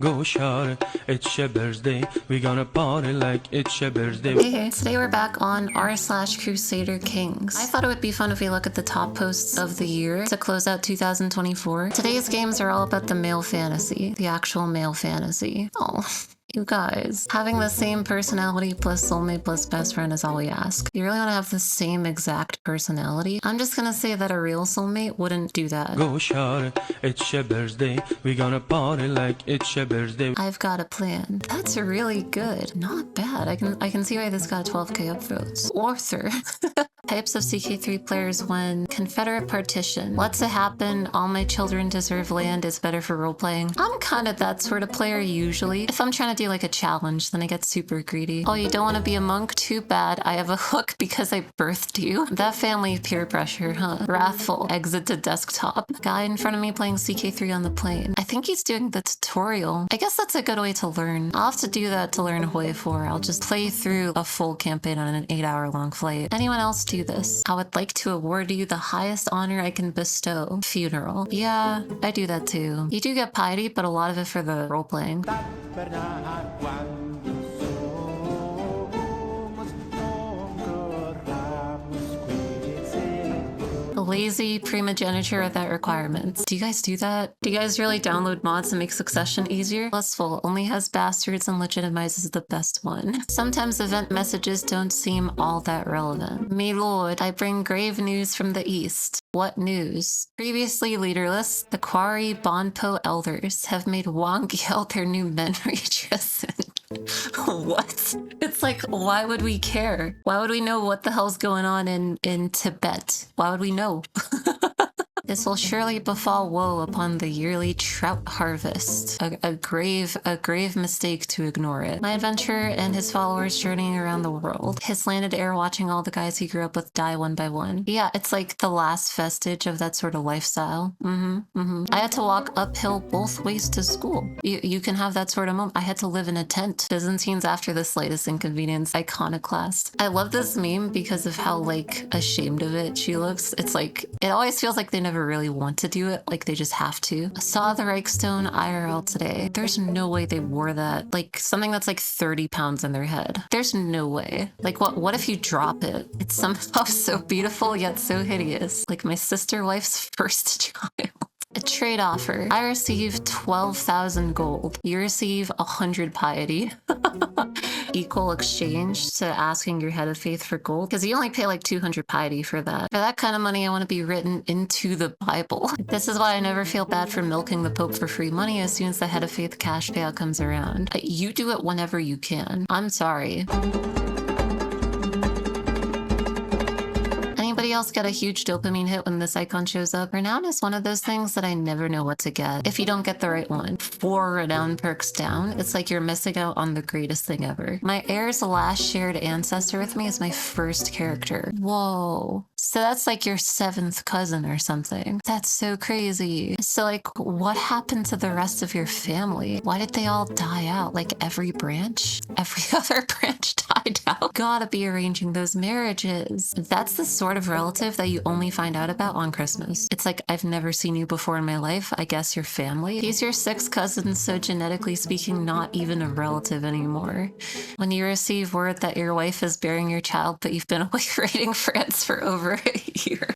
Go shout, it's your birthday. We gonna party like it's your birthday. Hey, today we're back on r/Crusader Kings. I thought it would be fun if we look at the top posts of the year to close out 2024. Today's games are all about the male fantasy, the actual male fantasy. Oh. You guys, having the same personality plus soulmate plus best friend is all we ask. You really want to have the same exact personality? I'm just gonna say that a real soulmate wouldn't do that. Go shout, it's your birthday. We gonna party like it's your birthday. I've got a plan. That's really good. Not bad. I can see why this got 12k upvotes. Author. Types of CK3 players when Confederate partition. Lets it happen. All my children deserve land is better for role-playing. I'm kind of that sort of player usually. If I'm trying to do like a challenge, then I get super greedy. Oh, you don't want to be a monk? Too bad. I have a hook because I birthed you. That family peer pressure, huh? Wrathful. Exit to desktop. Guy in front of me playing CK3 on the plane. I think he's doing the tutorial. I guess that's a good way to learn. I'll have to do that to learn Hoi 4. I'll just play through a full campaign on an 8-hour-long flight. Anyone else do this? I would like to award you the highest honor I can bestow. Funeral. Yeah, I do that too. You do get piety, but a lot of it for the role-playing. Lazy primogeniture without requirements. Do you guys do that? Do you guys really download mods that make succession easier? Lustful only has bastards and legitimizes the best one. Sometimes event messages don't seem all that relevant. Me lord, I bring grave news from the east. What news? Previously leaderless, the Quarry Bonpo elders have made Wang Yao their new men regent. What? It's like, why would we care? Why would we know what the hell's going on in Tibet? Why would we know? This will surely befall woe upon the yearly trout harvest. A grave mistake to ignore it. My adventurer and his followers journeying around the world. His landed air watching all the guys he grew up with die one by one. Yeah, it's like the last vestige of that sort of lifestyle. I had to walk uphill both ways to school. You can have that sort of moment. I had to live in a tent. Byzantines after the slightest inconvenience. Iconoclast. I love this meme because of how like ashamed of it she looks. It's like, it always feels like they never really want to do it, like they just have to. I saw the Reichstone IRL today. There's no way they wore that. Like something that's like 30 pounds in their head. There's no way. Like what if you drop it? It's somehow so beautiful yet so hideous. Like my sister wife's first child. A trade offer. I receive 12,000 gold. You receive 100 piety. Equal exchange to asking your head of faith for gold, because you only pay like 200 piety for that. For that kind of money, I want to be written into the Bible. This is why I never feel bad for milking the Pope for free money as soon as the head of faith cash payout comes around. You do it whenever you can. I'm sorry. Anybody else get a huge dopamine hit when this icon shows up? Renown is one of those things that I never know what to get if you don't get the right one. 4 renown perks down, it's like you're missing out on the greatest thing ever. My heir's last shared ancestor with me is my first character. Whoa. So that's like your 7th cousin or something. That's so crazy. So like, what happened to the rest of your family? Why did they all die out? Like every branch? Every other branch died out? Gotta be arranging those marriages. That's the sort of relative that you only find out about on Christmas. It's like, I've never seen you before in my life. I guess your family. He's your 6th cousin, so genetically speaking, not even a relative anymore. When you receive word that your wife is bearing your child, but you've been away raiding France for over a year.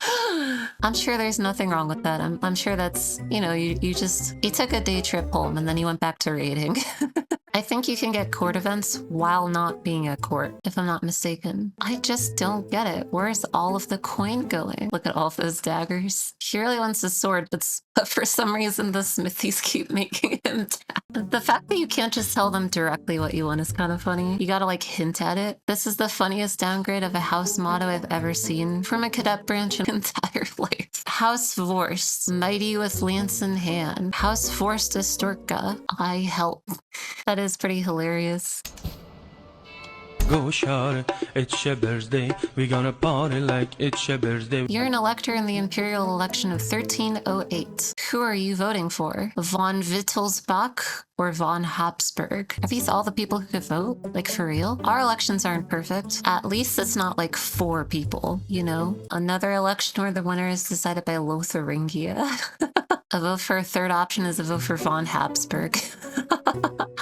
I'm sure there's nothing wrong with that. I'm sure that's, you know, you took a day trip home and then you went back to raiding. I think you can get court events while not being at court, if I'm not mistaken. I just don't get it. Where's all of the coin going? Look at all of those daggers. He really wants a sword, but for some reason the smithies keep making him tap. The fact that you can't just tell them directly what you want is kind of funny. You gotta like hint at it. This is the funniest downgrade of a house motto I've ever seen from a cadet branch in entire life. House Vorst, mighty with lance in hand. House Vorst Astorka, I help. That is pretty hilarious. Go shout, it's your birthday. We gonna party like it's your birthday. You're an elector in the Imperial election of 1308. Who are you voting for? Von Wittelsbach or von Habsburg? Are these all the people who could vote? Like for real? Our elections aren't perfect. At least it's not like 4 people, you know? Another election where the winner is decided by Lotharingia. A vote for a third option is a vote for von Habsburg.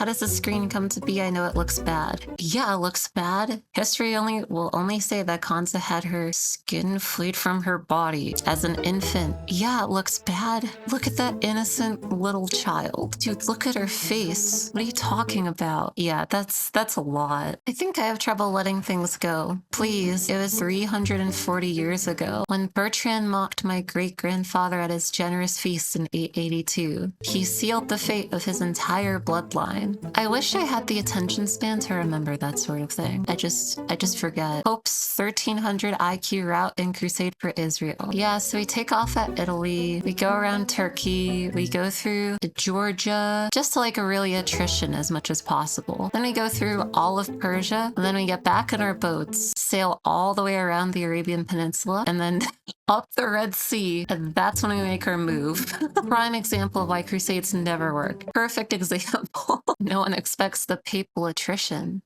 How does the screen come to be? I know it looks bad. Yeah, it looks bad. History will only say that Kanza had her skin flayed from her body as an infant. Yeah, it looks bad. Look at that innocent little child. Dude, look at her face. What are you talking about? Yeah, that's a lot. I think I have trouble letting things go. Please, it was 340 years ago when Bertrand mocked my great-grandfather at his generous feast in 882. He sealed the fate of his entire bloodline. I wish I had the attention span to remember that sort of thing. I just forget. Pope's 1300 IQ route in Crusade for Israel. Yeah, so we take off at Italy, we go around Turkey, we go through Georgia, just to like really attrition as much as possible. Then we go through all of Persia, and then we get back in our boats, sail all the way around the Arabian Peninsula, and then up the Red Sea, and that's when we make our move. Prime example of why Crusades never work. Perfect example. No one expects the papal attrition.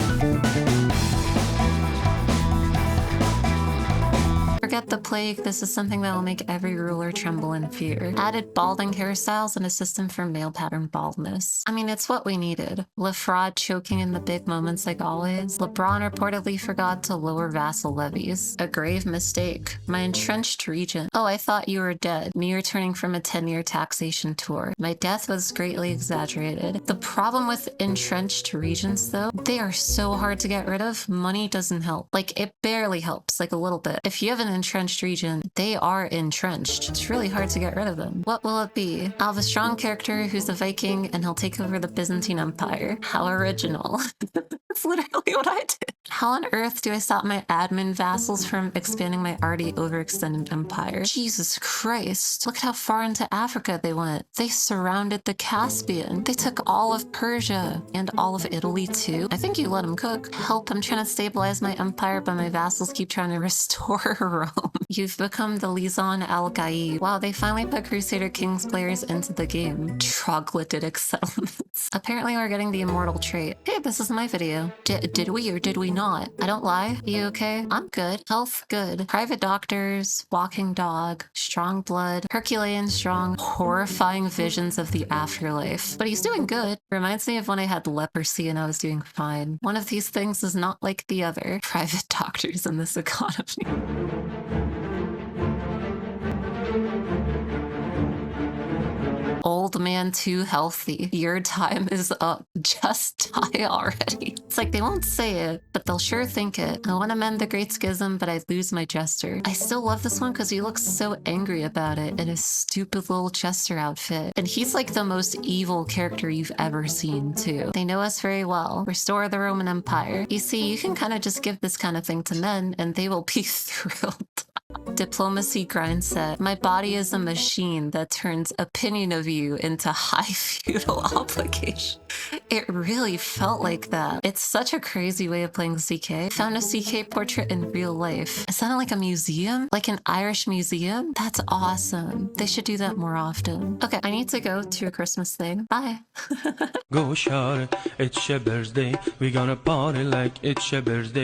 Forget the plague, this is something that will make every ruler tremble in fear. Added balding hairstyles and a system for male pattern baldness. I mean, it's what we needed. LeFraud choking in the big moments like always. LeBron reportedly forgot to lower vassal levies. A grave mistake. My entrenched regent. Oh, I thought you were dead. Me returning from a 10-year taxation tour. My death was greatly exaggerated. The problem with entrenched regents, though, they are so hard to get rid of. Money doesn't help. Like, it barely helps, like a little bit. If you have an entrenched regent, they are entrenched. It's really hard to get rid of them. What will it be? I'll have a strong character who's a Viking and he'll take over the Byzantine Empire. How original. That's literally what I did. How on earth do I stop my admin vassals from expanding my already overextended empire? Jesus Christ. Look at how far into Africa they went. They surrounded the Caspian. They took all of Persia and all of Italy too. I think you let them cook. Help, I'm trying to stabilize my empire, but my vassals keep trying to restore Rome. You've become the Lisan al-Gaib. Wow, they finally put Crusader Kings players into the game. Troglodytic settlements. Apparently we're getting the immortal trait. Hey, this is my video. Did we or did we not? I don't lie. You okay? I'm good. Health, good. Private doctors, walking dog, strong blood, Herculean strong, horrifying visions of the afterlife. But he's doing good. Reminds me of when I had leprosy and I was doing fine. One of these things is not like the other. Private doctors in this economy. Old man too healthy. Your time is up. Just die already. It's like they won't say it, but they'll sure think it. I want to mend the Great Schism, but I lose my jester. I still love this one because he looks so angry about it in his stupid little jester outfit. And he's like the most evil character you've ever seen too. They know us very well. Restore the Roman Empire. You see, you can kind of just give this kind of thing to men and they will be thrilled. Diplomacy grind set. My body is a machine that turns opinion of you into high feudal obligation. It really felt like that. It's such a crazy way of playing CK. Found a CK portrait in real life. Is that in like a museum? Like an Irish museum? That's awesome. They should do that more often. Okay, I need to go to a Christmas thing. Bye. Go Cara, it's your birthday. We gonna party like it's your birthday.